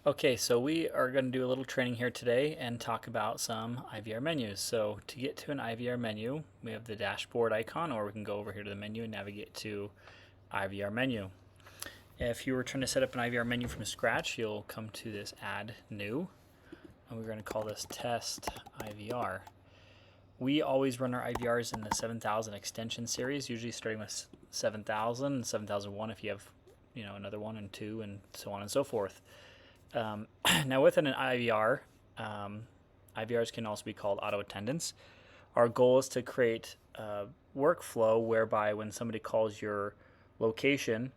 Okay, so we are going to do a little training here today and talk about some IVR menus. So to get to an IVR menu, we have the dashboard icon, or we can go over here to the menu and navigate to IVR menu. If you were trying to set up an IVR menu from scratch, you'll come to this Add New, and we're going to call this Test IVR. We always run our IVRs in the 7000 extension series, usually starting with 7000 and 7001 if you have, another one and two and so on and so forth. Now within an IVR, IVRs can also be called auto attendants. Our goal is to create a workflow whereby when somebody calls your location,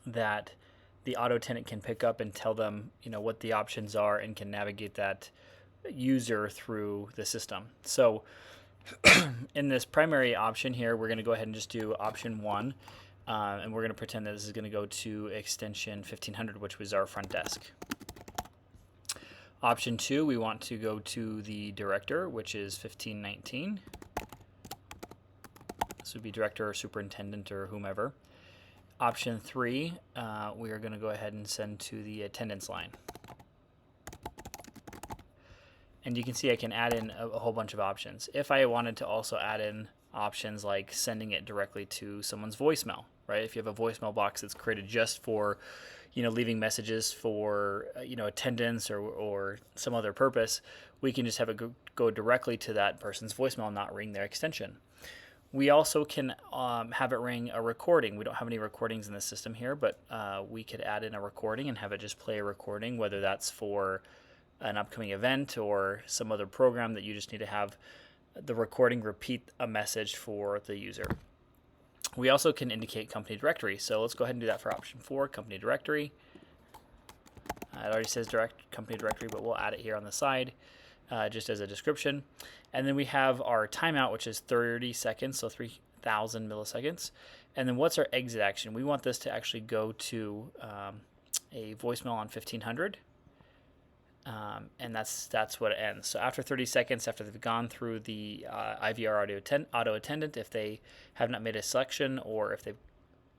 that the auto attendant can pick up and tell them, what the options are and can navigate that user through the system. So in this primary option here, we're going to go ahead and just do option 1. And we're going to pretend that this is going to go to extension 1500, which was our front desk. Option 2, we want to go to the director, which is 1519. This would be director or superintendent or whomever. Option 3, we are going to go ahead and send to the attendance line. And you can see I can add in a whole bunch of options. If I wanted to also add in options like sending it directly to someone's voicemail, right? If you have a voicemail box that's created just for, leaving messages for, attendance or some other purpose, we can just have it go directly to that person's voicemail and not ring their extension. We also can have it ring a recording. We don't have any recordings in the system here, but we could add in a recording and have it just play a recording, whether that's for an upcoming event or some other program that you just need to have the recording repeat a message for the user. We also can indicate company directory. So let's go ahead and do that for option 4, company directory. It already says company directory, but we'll add it here on the side just as a description. And then we have our timeout, which is 30 seconds, so 3000 milliseconds. And then what's our exit action? We want this to actually go to a voicemail on 1500. And that's what it ends. So after 30 seconds, after they've gone through the IVR auto attendant, if they have not made a selection or if they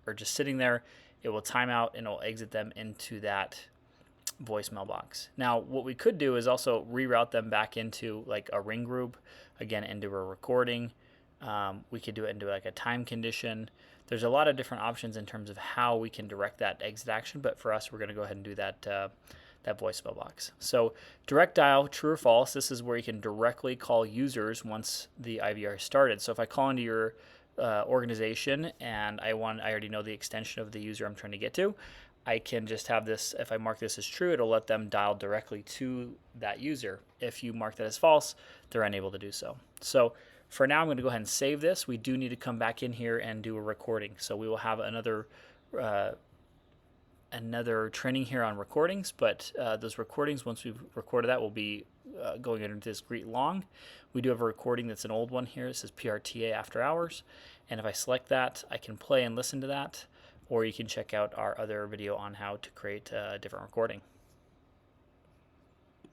are just sitting there, it will time out and it will exit them into that voicemail box. Now, what we could do is also reroute them back into like a ring group, again, into a recording. We could do it into like a time condition. There's a lot of different options in terms of how we can direct that exit action, but for us, we're going to go ahead and do that voicemail box. So direct dial, true or false, this is where you can directly call users once the IVR is started. So if I call into your organization and I already know the extension of the user I'm trying to get to, I can just have this, if I mark this as true, it'll let them dial directly to that user. If you mark that as false, they're unable to do so. So for now, I'm going to go ahead and save this. We do need to come back in here and do a recording. So we will have another training here on recordings, but those recordings, once we've recorded that, will be going into this greet long. We do have a recording that's an old one here. It says PRTA after hours, and if I select that, I can play and listen to that, or you can check out our other video on how to create a different recording.